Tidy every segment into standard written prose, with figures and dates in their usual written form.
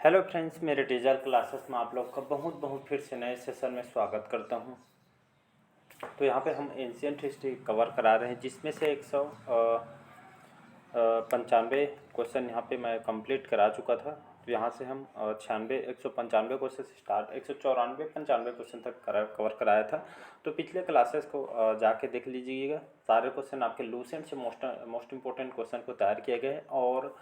Hello friends, मेरे digital classes में आप लोग का बहुत बहुत फिर से नए सेशन में स्वागत करता हूं। तो यहाँ पे हम एंशियंट हिस्ट्री कवर करा रहे हैं, जिसमें से 195 क्वेश्चन यहाँ पे मैं कंप्लीट करा चुका था। तो यहाँ से हम 195 क्वेश्चन से स्टार्ट 194-95 क्वेश्चन तक कवर कराया था। तो पिछले क्लासेस को जाके देख लीजिएगा। सारे क्वेश्चन आपके लूसेंट से मोस्ट इंपॉर्टेंट क्वेश्चन को तैयार किए गए और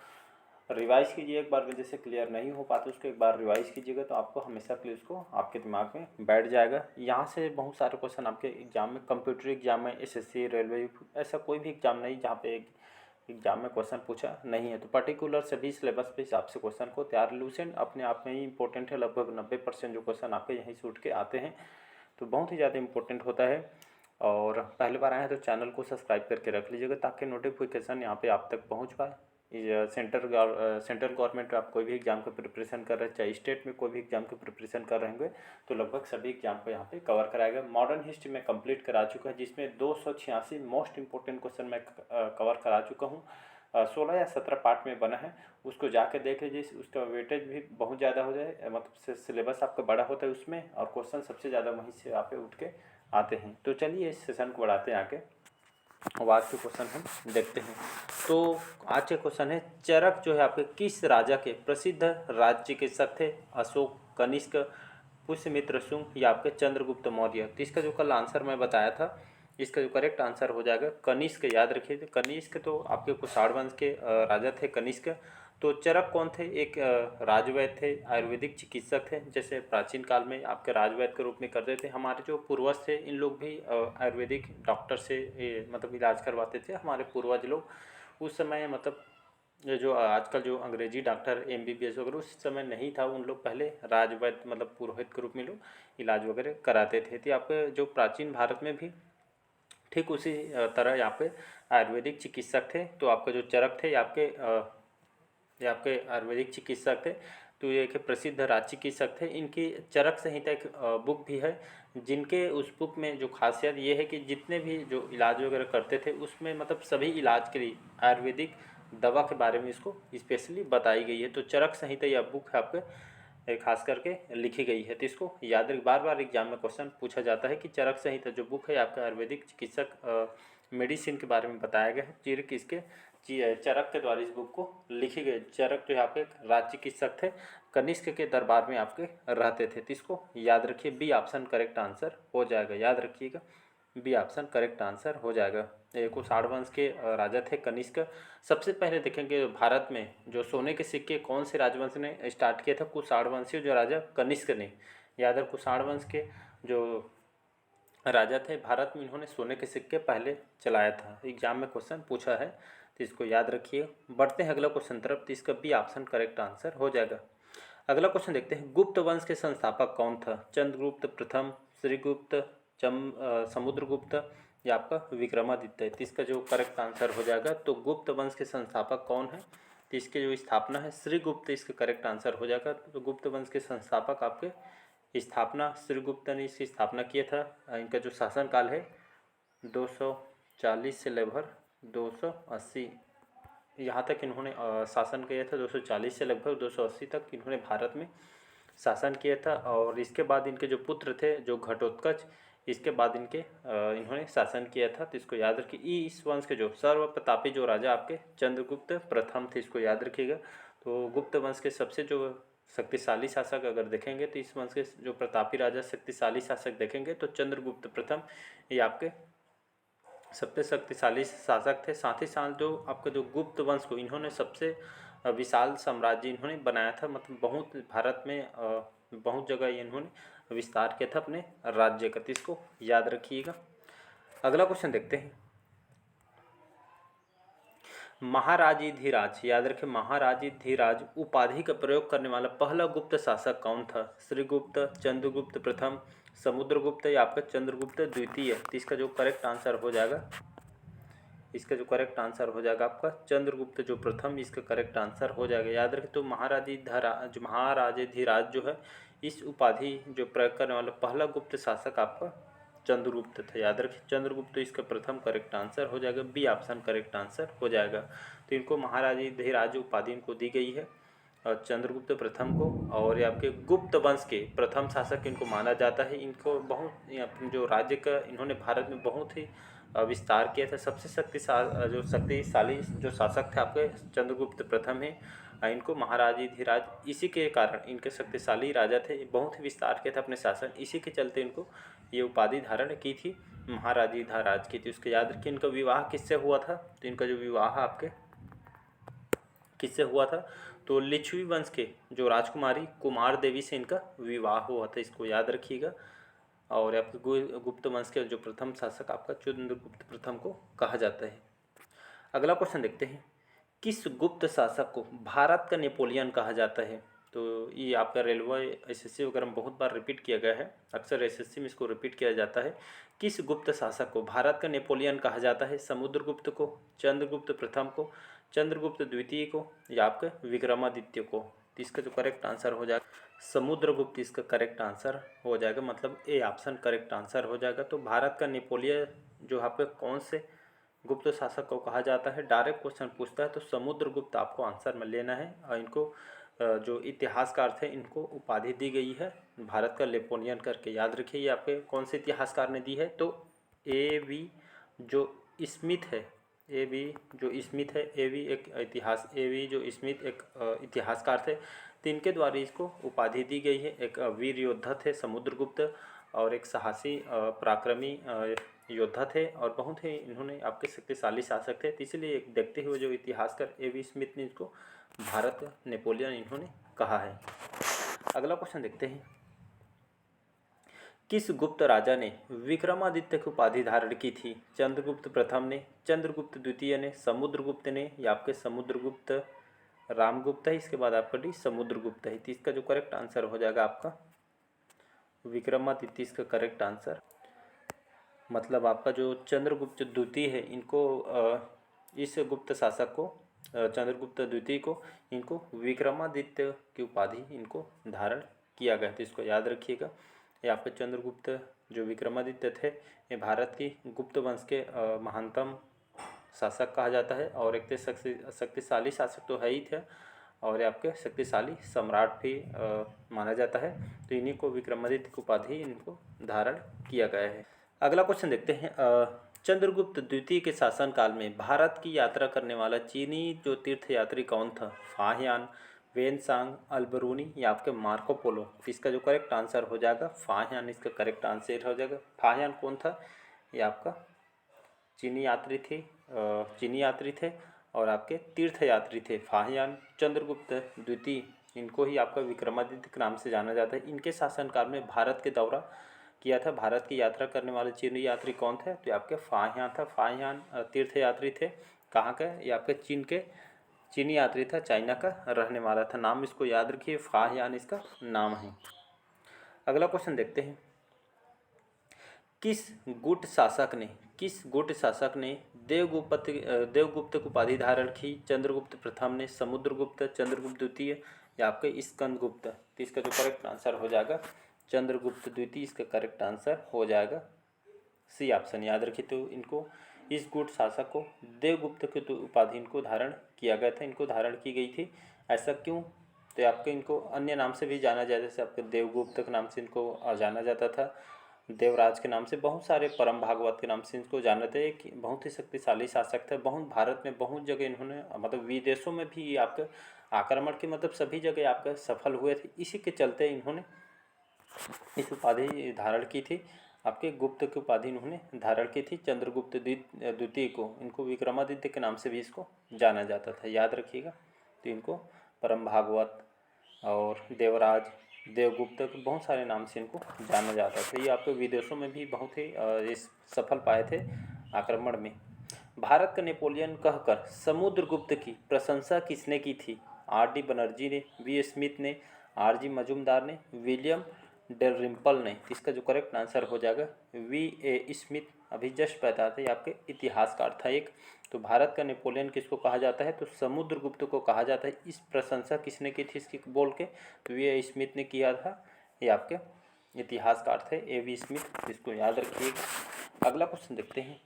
रिवाइज कीजिए एक बार। जैसे क्लियर नहीं हो पाता उसको एक बार रिवाइज कीजिएगा, तो आपको हमेशा के लिए उसको आपके दिमाग में बैठ जाएगा। यहाँ से बहुत सारे क्वेश्चन आपके एग्जाम में, कंप्यूटर एग्जाम में, एसएससी, रेलवे, ऐसा कोई भी एग्जाम नहीं जहाँ पे एक एग्जाम में क्वेश्चन पूछा नहीं है। तो पर्टिकुलर सभी सिलेबस पे हिसाब से क्वेश्चन को तैयार। लूसेंट अपने आप में ही इंपॉर्टेंट है। लगभग 90% जो क्वेश्चन आपके यहीं से उठ के आते हैं, तो बहुत ही ज़्यादा इंपॉर्टेंट होता है। और पहली बार आए हैं तो चैनल को सब्सक्राइब करके रख लीजिएगा, ताकि नोटिफिकेशन यहाँ पे आप तक पहुँच पाए। सेंट्रल गवर्नमेंट आप कोई भी एग्जाम का प्रिपरेशन कर रहे हैं, चाहे स्टेट में कोई भी एग्जाम की प्रिपरेशन कर रहे होंगे, तो लगभग सभी एग्जाम को यहाँ पे कवर कराएगा। मॉडर्न हिस्ट्री में कंप्लीट करा चुका है, जिसमें 286 मोस्ट इंपॉर्टेंट क्वेश्चन मैं कवर करा चुका हूँ। 16 या 17 पार्ट में बना है, उसको जाके देख लीजिए। उसका वेटेज भी बहुत ज़्यादा हो जाए, मतलब सिलेबस आपका बड़ा होता है उसमें, और क्वेश्चन सबसे ज़्यादा वहीं से आप उठ के आते हैं। तो चलिए इस सेशन को बढ़ाते हैं आगे। अब आज के क्वेश्चन हम देखते हैं। तो आज के क्वेश्चन है, चरक जो है आपके किस राजा के प्रसिद्ध राज्य चिकित्सक थे? अशोक, कनिष्क, पुष्यमित्र शुंग या आपके चंद्रगुप्त मौर्य? तो इसका जो कल आंसर मैं बताया था, इसका जो करेक्ट आंसर हो जाएगा कनिष्क। याद रखिए, कनिष्क तो आपके कुषाण वंश के राजा थे कनिष्क। तो चरक कौन थे? एक राजवैद्य थे, आयुर्वेदिक चिकित्सक थे। जैसे प्राचीन काल में आपके राजवैद्य के रूप में करते थे। हमारे जो पूर्वज थे, इन लोग भी आयुर्वेदिक डॉक्टर से मतलब इलाज करवाते थे। हमारे पूर्वज लोग उस समय, मतलब ये जो आजकल जो अंग्रेजी डॉक्टर एमबीबीएस वगैरह, उस समय नहीं था। उन लोग पहले राजवैद्य मतलब पुरोहित के रूप में लोग इलाज वगैरह कराते थे। तो आपके जो प्राचीन भारत में भी ठीक उसी तरह यहाँ पे आयुर्वेदिक चिकित्सक थे। तो आपके जो चरक थे ये आपके आयुर्वेदिक चिकित्सक थे। तो ये एक प्रसिद्ध राज चिकित्सक थे। इनकी चरक संहिता एक बुक भी है, जिनके उस बुक में जो खासियत ये है कि जितने भी जो इलाज वगैरह करते थे, उसमें मतलब सभी इलाज के लिए आयुर्वेदिक दवा के बारे में इसको स्पेशली बताई गई है। तो चरक संहिता यह बुक है आपके खास करके लिखी गई है। तो इसको याद रख, बार बार एग्जाम में क्वेश्चन पूछा जाता है कि चरक संहिता जो बुक है आपका आयुर्वेदिक चिकित्सक मेडिसिन के बारे में बताया गया है। चरक के द्वारा इस बुक को लिखी गई। चरक जो यहाँ पे राज चिकित्सक थे, कनिष्क के दरबार में आपके रहते थे। तो इसको याद रखिए, बी ऑप्शन करेक्ट आंसर हो जाएगा। याद रखिएगा, बी ऑप्शन करेक्ट आंसर हो जाएगा। कुषाण वंश के राजा थे कनिष्क। सबसे पहले देखेंगे भारत में जो सोने के सिक्के कौन से राजवंश ने स्टार्ट किया था? कुषाण वंशी जो राजा कनिष्क ने। याद रख, कुषाण वंश के जो राजा थे भारत में, इन्होंने सोने के सिक्के पहले चलाया था। एग्जाम में क्वेश्चन पूछा है, तो इसको याद रखिए। बढ़ते हैं अगला क्वेश्चन तरफ, तो इसका बी ऑप्शन करेक्ट आंसर हो जाएगा। अगला क्वेश्चन देखते हैं, गुप्त वंश के संस्थापक कौन था? चंद्रगुप्त प्रथम, श्रीगुप्त, समुद्रगुप्त या आपका विक्रमादित्य? तो इसका जो करेक्ट आंसर हो जाएगा, तो गुप्त वंश के संस्थापक कौन है? तो इसके जो स्थापना है श्रीगुप्त, इसका करेक्ट आंसर हो जाएगा। तो गुप्त वंश के संस्थापक आपके स्थापना श्रीगुप्त ने इसकी स्थापना किया था। इनका जो शासनकाल है 240 से लगभग 280 यहाँ तक इन्होंने शासन किया था। 240 से लगभग 280 तक इन्होंने भारत में शासन किया था। और इसके बाद इनके जो पुत्र थे, जो घटोत्कच, इसके बाद इन्होंने शासन किया था। तो इसको याद रखिए। इस वंश के जो सर्वप्रतापी जो राजा आपके चंद्रगुप्त प्रथम थे, इसको याद रखिएगा। तो गुप्त वंश के सबसे जो शक्तिशाली शासक अगर देखेंगे, तो इस वंश के जो प्रतापी राजा शक्तिशाली शासक देखेंगे, तो चंद्रगुप्त प्रथम ये आपके सबसे शक्तिशाली शासक थे। साथ ही साथ जो आपका जो गुप्त वंश को इन्होंने सबसे विशाल साम्राज्य इन्होंने बनाया था। मतलब बहुत भारत में बहुत जगह इन्होंने विस्तार किया था अपने राज्य का। तो इसको याद रखिएगा। अगला क्वेश्चन देखते हैं, महाराजाधिराज, याद रखें, महाराजाधिराज उपाधि का प्रयोग करने वाला पहला गुप्त शासक कौन था? श्रीगुप्त, चंद्रगुप्त प्रथम, समुद्रगुप्त या आपका चंद्रगुप्त द्वितीय? तो इसका जो करेक्ट आंसर हो जाएगा, इसका जो करेक्ट आंसर हो जाएगा आपका चंद्रगुप्त जो प्रथम, इसका करेक्ट आंसर हो जाएगा। याद रखें, तो महाराजाधिराज जो है, इस उपाधि जो प्रयोग करने वाला पहला गुप्त शासक आपका चंद्रगुप्त था। याद रखें, चंद्रगुप्त इसका प्रथम करेक्ट आंसर हो जाएगा। बी ऑप्शन करेक्ट आंसर हो जाएगा। तो इनको महाराजाधिराज उपाधि इनको दी गई है। चंद्रगुप्त प्रथम को, और ये आपके गुप्त वंश के प्रथम शासक इनको माना जाता है। इनको बहुत अपने जो राज्य का इन्होंने भारत में बहुत ही विस्तार किया था। सबसे शक्तिशाली जो शासक थे आपके चंद्रगुप्त प्रथम है। इनको महाराजाधिराज इसी के कारण, इनके शक्तिशाली राजा थे, बहुत ही विस्तार किया था अपने शासन, इसी के चलते इनको ये उपाधि धारण की थी, महाराजाधिराज की थी। उसके याद रखिए। इनका विवाह किससे हुआ था? तो इनका जो विवाह आपके किससे हुआ था? तो लिच्छवी वंश के जो राजकुमारी कुमार देवी से इनका विवाह हुआ था, इसको याद रखिएगा। और आपके गुप्त वंश के जो प्रथम शासक आपका चंद्रगुप्त प्रथम को कहा जाता है। अगला क्वेश्चन देखते हैं, किस गुप्त शासक को भारत का नेपोलियन कहा जाता है? तो ये आपका रेलवे एसएससी वगैरह में बहुत बार रिपीट किया गया है, अक्सर एसएससी में इसको रिपीट किया जाता है। किस गुप्त शासक को भारत का नेपोलियन कहा जाता है? समुद्रगुप्त को, चंद्रगुप्त प्रथम को, चंद्रगुप्त द्वितीय को, या आपके विक्रमादित्य को? तो इसका जो करेक्ट आंसर हो जाएगा समुद्रगुप्त, इसका करेक्ट आंसर हो जाएगा, मतलब ए ऑप्शन करेक्ट आंसर हो जाएगा। तो भारत का नेपोलियन जो आपके कौन से गुप्त शासक को कहा जाता है? डायरेक्ट क्वेश्चन पूछता है तो समुद्रगुप्त आपको आंसर में लेना है। और इनको जो इतिहासकार थे इनको उपाधि दी गई है भारत का नेपोलियन करके, याद रखिए। ये आपके कौन से इतिहासकार ने दी है? तो A.V. जो स्मिथ है, A.V. जो स्मिथ है, A.V. जो स्मिथ एक इतिहासकार थे, तो इनके द्वारा इसको उपाधि दी गई है। एक वीर योद्धा थे समुद्रगुप्त, और एक साहसी पराक्रमी योद्धा थे, और बहुत ही इन्होंने आपके शक्तिशाली शासक थे। तो इसलिए देखते हुए जो इतिहासकार A.V. स्मिथ ने इसको भारत नेपोलियन इन्होंने कहा है। अगला क्वेश्चन देखते हैं, किस गुप्त राजा ने विक्रमादित्य की उपाधि धारण की थी? चंद्रगुप्त प्रथम ने, चंद्रगुप्त द्वितीय ने, समुद्रगुप्त ने, या आपके समुद्रगुप्त रामगुप्त है, इसके बाद आपका डी समुद्रगुप्त है। तो इसका जो करेक्ट आंसर हो जाएगा आपका विक्रमादित्य, इसका करेक्ट आंसर। मतलब आपका जो चंद्रगुप्त द्वितीय है, इनको इस गुप्त शासक को चंद्रगुप्त द्वितीय को इनको विक्रमादित्य की उपाधि इनको धारण किया गया था, इसको याद रखिएगा। ये आपके चंद्रगुप्त जो विक्रमादित्य थे, ये भारत की गुप्त वंश के महानतम शासक कहा जाता है, और एक शक्तिशाली शासक तो है ही थे, और ये आपके शक्तिशाली सम्राट भी माना जाता है। तो इन्हीं को विक्रमादित्य की उपाधि इनको धारण किया गया है। अगला क्वेश्चन देखते हैं, चंद्रगुप्त द्वितीय के शासनकाल में भारत की यात्रा करने वाला चीनी जो तीर्थयात्री कौन था? फाहियान, वेनसांग, अल्बरूनी, या आपके मार्को पोलो? इसका जो करेक्ट आंसर हो जाएगा फाहियान, इसका करेक्ट आंसर हो जाएगा। फाहियान कौन था? ये आपका चीनी यात्री थे और आपके तीर्थयात्री थे। फाहियान चंद्रगुप्त द्वितीय, इनको ही आपका विक्रमादित्य के नाम से जाना जाता है। इनके शासनकाल में भारत के दौरा किया था, भारत की यात्रा करने वाले चीनी यात्री कौन थे? तो आपके फाहियान था। फाहियान तीर्थयात्री थे, कहाँ का? ये आपके चीनी यात्री था, चाइना का रहने वाला था। नाम इसको याद रखिए, फाहियान इसका नाम है। अगला क्वेश्चन देखते हैं, किस गुट शासक ने देवगुप्त को उपाधि धारण की? चंद्रगुप्त प्रथम ने, समुद्रगुप्त, चंद्रगुप्त द्वितीय, या आपके स्कंदगुप्त? तो इसका जो करेक्ट आंसर हो जाएगा चंद्रगुप्त द्वितीय, इसका करेक्ट आंसर हो जाएगा सी ऑप्शन, याद रखिए। तो इनको इस गुट शासक को देवगुप्त की उपाधि इनको धारण किया गया था, इनको धारण की गई थी। ऐसा क्यों? तो आपके इनको अन्य नाम से भी जाना जाता है, जैसे आपके देवगुप्त के नाम से इनको जाना जाता था, देवराज के नाम से, बहुत सारे परम भागवत के नाम से इनको जानते हैं। कि बहुत ही शक्तिशाली शासक थे, बहुत भारत में बहुत जगह इन्होंने, मतलब विदेशों में भी आपके आक्रमण के, मतलब सभी जगह आपके सफल हुए थे। इसी के चलते इन्होंने इस उपाधि धारण की थी, आपके गुप्त की उपाधि इन्होंने धारण की थी। चंद्रगुप्त द्वितीय को इनको विक्रमादित्य के नाम से भी इसको जाना जाता था, याद रखिएगा। तो इनको परम भागवत और देवराज, देवगुप्त, बहुत सारे नाम से इनको जाना जाता था। ये आपके विदेशों में भी बहुत ही सफल पाए थे आक्रमण में। भारत का नेपोलियन कहकर समुद्रगुप्त की प्रशंसा किसने की थी? R.D. बनर्जी ने, V. स्मिथ ने, R.G. मजूमदार ने, विलियम डेलरिम्पल ने? इसका जो करेक्ट आंसर हो जाएगा V.A. स्मिथ, अभी जस्ट बता थे, आपके इतिहासकार था एक। तो भारत का नेपोलियन किसको कहा जाता है? तो समुद्रगुप्त को कहा जाता है। इस प्रशंसा किसने की थी इसकी बोल के? V.A. स्मिथ ने किया था, ये आपके इतिहासकार थे A.V. स्मिथ, इसको याद रखिएगा। अगला क्वेश्चन देखते हैं,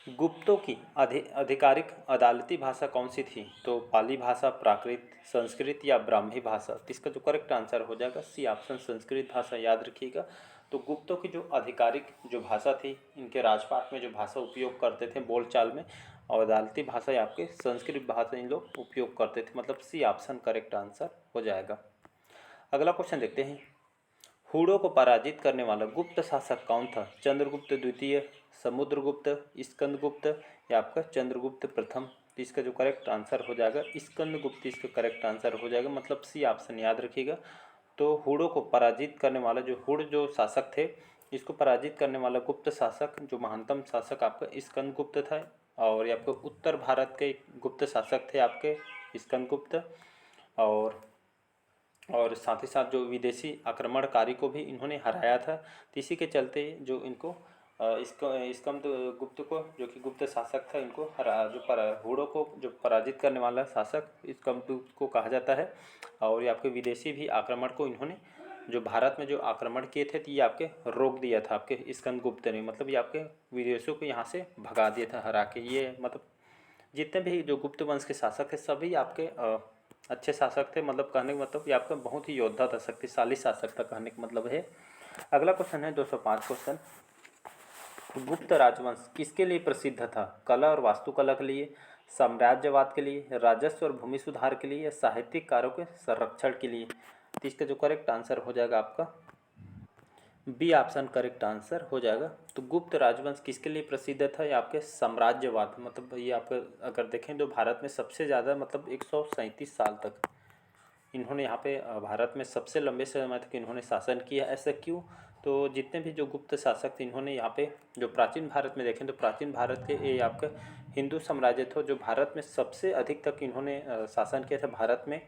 गुप्तों की आधिकारिक अदालती भाषा कौन सी थी? तो पाली भाषा, प्राकृत, संस्कृत या ब्राह्मी भाषा? तो इसका जो करेक्ट आंसर हो जाएगा सी ऑप्शन, संस्कृत भाषा, याद रखिएगा। तो गुप्तों की जो आधिकारिक जो भाषा थी, इनके राजपाट में जो भाषा उपयोग करते थे बोलचाल में, और अदालती भाषा या आपके संस्कृत भाषा इन लोग उपयोग करते थे, मतलब सी ऑप्शन करेक्ट आंसर हो जाएगा। अगला क्वेश्चन देखते हैं। हूणों को पराजित करने वाला गुप्त शासक कौन था? चंद्रगुप्त द्वितीय, समुद्रगुप्त, स्कंदगुप्त या आपका चंद्रगुप्त प्रथम? तो इसका जो करेक्ट आंसर हो जाएगा स्कंदगुप्त, इसका करेक्ट आंसर हो जाएगा, मतलब सी ऑप्शन याद रखिएगा। तो हूणों को पराजित करने वाला जो हूण जो शासक थे, इसको पराजित करने वाला गुप्त शासक जो महानतम शासक आपका स्कंदगुप्त था, और ये आपके उत्तर भारत के गुप्त शासक थे आपके स्कंदगुप्त। और साथ ही साथ जो विदेशी आक्रमणकारी को भी इन्होंने हराया था। तो इसी के चलते जो इनको स्कंदगुप्त को, जो कि गुप्त शासक था, इनको हूणों को जो पराजित करने वाला शासक स्कंदगुप्त को कहा जाता है। और ये आपके विदेशी भी आक्रमण को इन्होंने जो भारत में जो आक्रमण किए थे, तो ये आपके रोक दिया था आपके स्कंदगुप्त ने, मतलब ये आपके विदेशों को यहाँ से भगा दिया था हरा के। ये मतलब जितने भी जो गुप्त वंश के शासक थे सभी आपके अच्छे शासक थे, मतलब कहने का मतलब ये आपका बहुत ही योद्धा था, शक्तिशाली शासक था, कहने का मतलब है। अगला क्वेश्चन है 205 क्वेश्चन। गुप्त राजवंश किसके लिए प्रसिद्ध था? कला और वास्तुकला के लिए, साम्राज्यवाद के लिए, राजस्व और भूमि सुधार के लिए, या साहित्यिक कार्यों के संरक्षण के लिए? तो इसका जो करेक्ट आंसर हो जाएगा आपका बी ऑप्शन करेक्ट आंसर हो जाएगा। तो गुप्त राजवंश किसके लिए प्रसिद्ध था? ये आपके साम्राज्यवाद, मतलब ये आपका अगर देखें तो भारत में सबसे ज़्यादा, मतलब 137 साल तक इन्होंने यहाँ पे भारत में सबसे लंबे समय तक इन्होंने शासन किया। ऐसा क्यों? तो जितने भी जो गुप्त शासक थे, इन्होंने यहाँ पे जो प्राचीन भारत में देखें तो प्राचीन भारत के ये आपका हिंदू साम्राज्य था, जो भारत में सबसे अधिक तक इन्होंने शासन किया था भारत में।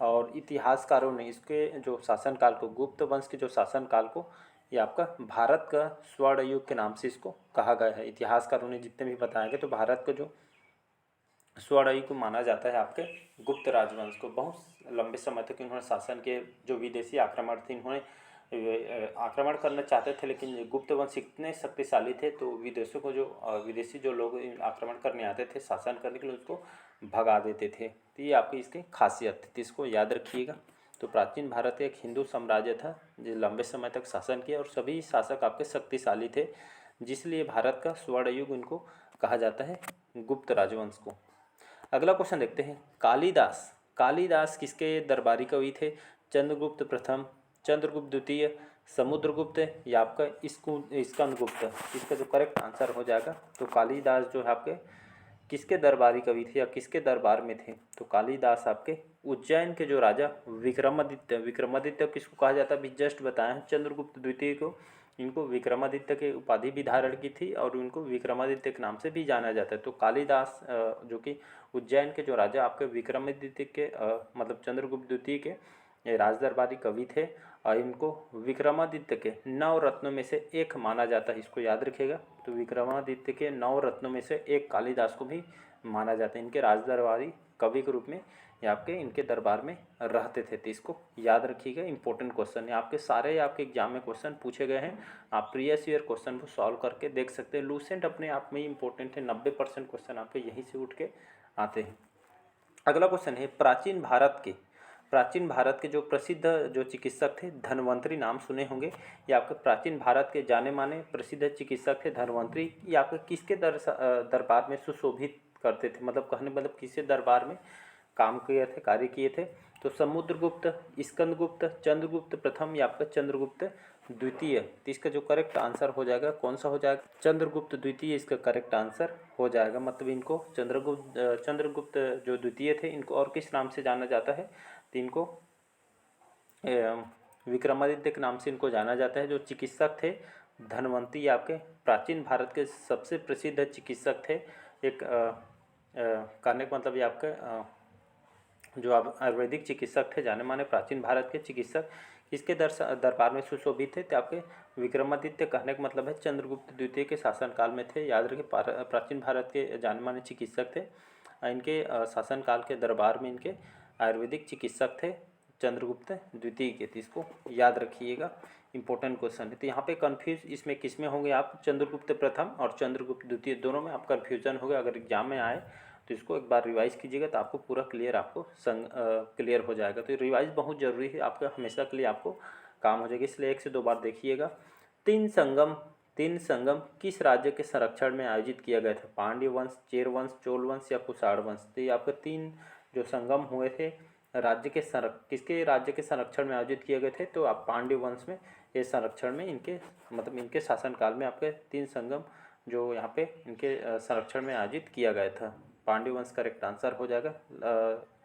और इतिहासकारों ने इसके जो शासनकाल को, गुप्त वंश के जो शासनकाल को, ये आपका भारत का स्वर्ण युग के नाम से इसको कहा गया है। इतिहासकारों ने जितने भी बताया गया, तो भारत का जो स्वर्ण युग को माना जाता है आपके गुप्त राजवंश को। बहुत लंबे समय तक इन्होंने शासन किए। जो विदेशी आक्रमण थे, इन्होंने आक्रमण करना चाहते थे, लेकिन गुप्त वंश इतने शक्तिशाली थे, तो विदेशों को जो विदेशी जो लोग आक्रमण करने आते थे शासन करने के लिए, उसको भगा देते थे। तो ये आपकी इसकी खासियत थी, तो इसको याद रखिएगा। तो प्राचीन भारत एक हिंदू साम्राज्य था जो लंबे समय तक शासन किया, और सभी शासक आपके शक्तिशाली थे, जिसलिए भारत का स्वर्ण युग इनको कहा जाता है, गुप्त राजवंश को। अगला क्वेश्चन देखते हैं। कालिदास कालिदास किसके दरबारी कवि थे? चंद्रगुप्त प्रथम, चंद्रगुप्त द्वितीय, समुद्रगुप्त या आपका स्कंदगुप्त? इसका जो करेक्ट आंसर हो जाएगा, तो कालिदास जो है आपके किसके दरबारी कवि थे या किसके दरबार में थे? तो कालिदास आपके उज्जैन के जो राजा विक्रमादित्य किसको कहा जाता है? अभी जस्ट बताया है, चंद्रगुप्त द्वितीय को इनको विक्रमादित्य के उपाधि भी धारण की थी, और उनको विक्रमादित्य के नाम से भी जाना जाता है। तो कालिदास जो कि उज्जैन के जो राजा आपके विक्रमादित्य के मतलब चंद्रगुप्त द्वितीय के राजदरबारी कवि थे, और इनको विक्रमादित्य के 9 रत्नों में से एक माना जाता है, इसको याद रखिएगा। तो विक्रमादित्य के 9 रत्नों में से एक कालिदास को भी माना जाता है। इनके राजदरबारी कवि के रूप में ये आपके इनके दरबार में रहते थे, तो इसको याद रखिएगा। इंपॉर्टेंट क्वेश्चन है, आपके सारे आपके एग्जाम में क्वेश्चन पूछे गए हैं। आप प्रीवियस ईयर क्वेश्चन को सॉल्व करके देख सकते हैं। लूसेंट अपने आप में ही इंपॉर्टेंट है, 90% क्वेश्चन आपके यहीं से उठ के आते हैं। अगला क्वेश्चन है, प्राचीन भारत के जो प्रसिद्ध जो चिकित्सक थे, धन्वंतरी, नाम सुने होंगे। ये आपके प्राचीन भारत के जाने माने प्रसिद्ध चिकित्सक थे धन्वंतरी। ये आपके किसके दरबार में सुशोभित करते थे, मतलब कहने मतलब किसके दरबार में काम किए थे, कार्य किए थे? तो समुद्रगुप्त, स्कंदगुप्त, चंद्रगुप्त प्रथम या आपका चंद्रगुप्त द्वितीय? तो इसका जो करेक्ट आंसर हो जाएगा कौन सा हो जाएगा? चंद्रगुप्त द्वितीय इसका करेक्ट आंसर हो जाएगा। मतलब इनको चंद्रगुप्त जो द्वितीय थे, इनको और किस नाम से जाना जाता है? तो इनको विक्रमादित्य के नाम से इनको जाना जाता है। जो चिकित्सक थे धन्वंतरी, आपके प्राचीन भारत के सबसे प्रसिद्ध चिकित्सक थे। एक कहने का मतलब ये आपका जो आयुर्वेदिक चिकित्सक थे, जाने माने प्राचीन भारत के चिकित्सक, इसके दरबार में सुशोभित थे। तो आपके विक्रमादित्य कहने का मतलब है चंद्रगुप्त द्वितीय के शासनकाल में थे। याद रखिए, प्राचीन भारत के जाने माने चिकित्सक थे। इनके शासनकाल के दरबार में इनके आयुर्वेदिक चिकित्सक थे। चंद्रगुप्त द्वितीय के थे, इसको याद रखिएगा, इंपॉर्टेंट क्वेश्चन है। तो यहाँ पे कन्फ्यूज इसमें किस में होंगे आप, चंद्रगुप्त प्रथम और चंद्रगुप्त द्वितीय दोनों में आप कन्फ्यूजन हो गया। अगर एग्जाम में आए तो इसको एक बार रिवाइज कीजिएगा तो आपको पूरा क्लियर आपको क्लियर हो जाएगा। तो रिवाइज बहुत ज़रूरी है आपका, हमेशा के लिए आपको काम हो जाएगा, इसलिए 1 से 2 बार देखिएगा। तीन संगम किस राज्य के संरक्षण में आयोजित किया गया था, पांड्य वंश, चेर वंश, चोल वंश या कुषाण वंश। तो ये आपके 3 जो संगम हुए थे किसके राज्य के संरक्षण में आयोजित किए गए थे, तो आप पांड्य वंश में ये संरक्षण में इनके मतलब इनके शासनकाल में आपके 3 संगम जो यहाँ पे इनके संरक्षण में आयोजित किया गया था। पांड्य वंश करेक्ट आंसर हो जाएगा।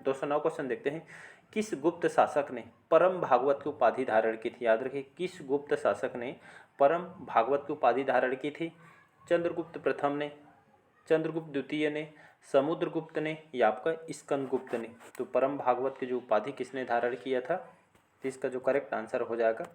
209 क्वेश्चन देखते हैं। किस गुप्त शासक ने परम भागवत की उपाधि धारण की थी, याद रखिए, किस गुप्त शासक ने परम भागवत की उपाधि धारण की थी, चंद्रगुप्त प्रथम ने, चंद्रगुप्त द्वितीय ने, समुद्रगुप्त ने या आपका स्कंदगुप्त ने। तो परम भागवत की जो उपाधि किसने धारण किया था, तो इसका जो करेक्ट आंसर हो जाएगा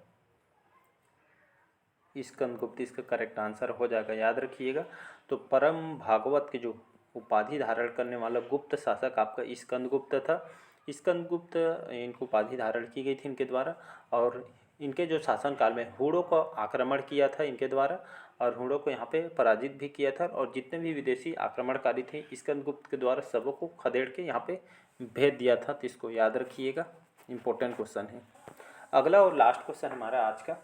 स्कंदगुप्त, इसका करेक्ट आंसर हो जाएगा, याद रखिएगा। तो परम भागवत की जो उपाधि धारण करने वाला गुप्त शासक आपका स्कंदगुप्त था। स्कंदगुप्त इनको उपाधि धारण की गई थी इनके द्वारा, और इनके जो शासनकाल में हूणों का आक्रमण किया था इनके द्वारा, और हूणों को यहाँ पे पराजित भी किया था, और जितने भी विदेशी आक्रमणकारी थे स्कंदगुप्त के द्वारा सबों को खदेड़ के यहाँ पे भेज दिया था। तो इसको याद रखिएगा, इंपॉर्टेंट क्वेश्चन है। अगला और लास्ट क्वेश्चन हमारा आज का,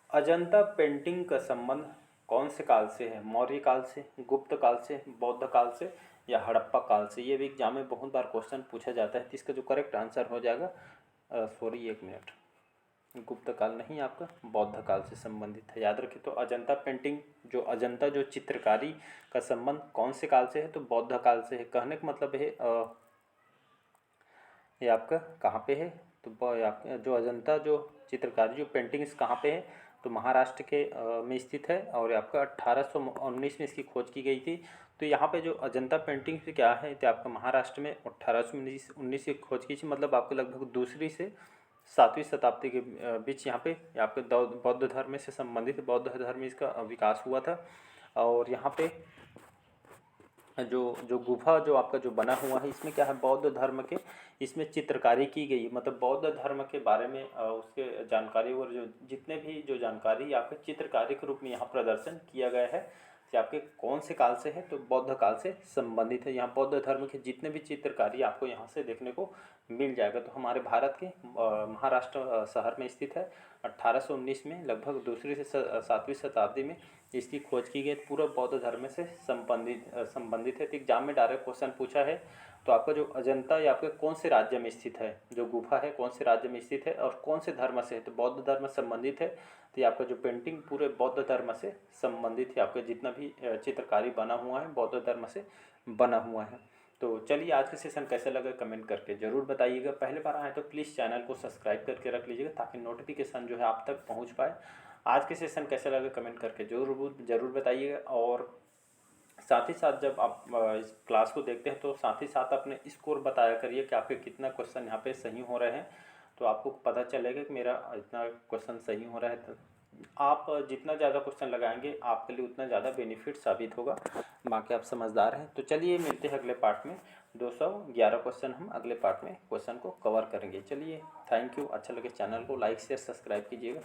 अजंता पेंटिंग का संबंध कौन से काल से है, मौर्य काल से, गुप्त काल से, बौद्ध काल से या हड़प्पा काल से। ये भी एग्जाम में बहुत बार क्वेश्चन पूछा जाता है। तो इसका जो करेक्ट आंसर हो जाएगा, सॉरी 1 मिनट, गुप्त काल नहीं, आपका बौद्ध काल से संबंधित है, याद रखिए। तो अजंता पेंटिंग अजंता जो चित्रकारी का संबंध कौन से काल से है, तो बौद्ध काल से है। कहने का मतलब है ये आपका कहाँ पे है, तो आपका जो अजंता जो चित्रकारी जो पेंटिंग्स कहाँ पे है, तो महाराष्ट्र के में स्थित है, और आपका 1819 में इसकी खोज की गई थी। तो यहाँ पे जो अजंता पेंटिंग क्या है, तो आपका महाराष्ट्र में 1819 की खोज की थी, मतलब आपको लगभग 2री से 7वीं शताब्दी के बीच यहाँ पे आपके बौद्ध धर्म से संबंधित बौद्ध धर्म इसका विकास हुआ था। और यहाँ पे जो गुफा जो आपका जो बना हुआ है, इसमें क्या है, बौद्ध धर्म के इसमें चित्रकारी की गई, मतलब बौद्ध धर्म के बारे में उसके जानकारी और जो जितने भी जो जानकारी आपके चित्रकारी के रूप में यहाँ प्रदर्शन किया गया है, कि आपके कौन से काल से है, तो बौद्ध काल से संबंधित है। यहाँ बौद्ध धर्म के जितने भी चित्रकारी आपको यहाँ से देखने को मिल जाएगा। तो हमारे भारत के महाराष्ट्र शहर में स्थित है। 1819 में लगभग 2री से 7वीं शताब्दी में इसकी खोज की गई, पूरा बौद्ध धर्म से संबंधित है। तो एग्जाम में डायरेक्ट क्वेश्चन पूछा है, तो आपका जो अजंता ये आपके कौन से राज्य में स्थित है, जो गुफा है कौन से राज्य में स्थित है और कौन से धर्म से है, तो बौद्ध धर्म से संबंधित है। तो ये आपका जो पेंटिंग पूरे बौद्ध धर्म से संबंधित है, आपका जितना भी चित्रकारी बना हुआ है बौद्ध धर्म से बना हुआ है। तो चलिए, आज का सेशन कैसा लगा कमेंट करके ज़रूर बताइएगा। पहले बार आए तो प्लीज़ चैनल को सब्सक्राइब करके रख लीजिएगा, ताकि नोटिफिकेशन जो है आप तक पहुंच पाए। आज के सेशन कैसा लगा कमेंट करके ज़रूर बताइएगा। और साथ ही साथ जब आप इस क्लास को देखते हैं तो साथ ही साथ अपने स्कोर बताया करिए कि आपके कितना क्वेश्चन यहाँ पे सही हो रहे हैं, तो आपको पता चलेगा कि मेरा इतना क्वेश्चन सही हो रहा है। तो आप जितना ज़्यादा क्वेश्चन लगाएंगे आपके लिए उतना ज़्यादा बेनिफिट साबित होगा। बाकी आप समझदार हैं। तो चलिए मिलते हैं अगले पार्ट में। 211 क्वेश्चन हम अगले पार्ट में क्वेश्चन को कवर करेंगे। चलिए, थैंक यू। अच्छा लगे चैनल को लाइक शेयर सब्सक्राइब कीजिएगा।